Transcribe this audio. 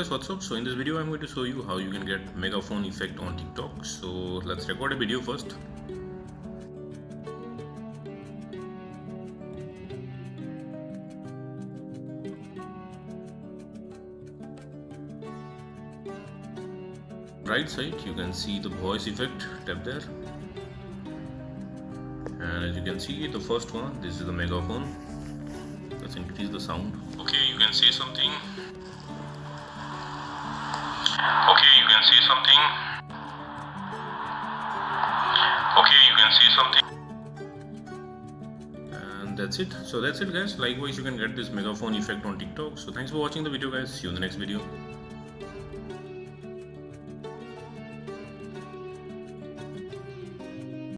guys, what's up? So in this video I'm going to show you how you can get megaphone effect on TikTok. So let's record a video first. Right side you can see the voice effect. Tap there, and as you can see the first one, this is the megaphone. Let's increase the sound. Okay, you can say something. Okay, you can say something. Okay, you can say something. And that's it. So that's it, guys. Likewise, you can get this megaphone effect on TikTok. So thanks for watching the video, guys. See you in the next video.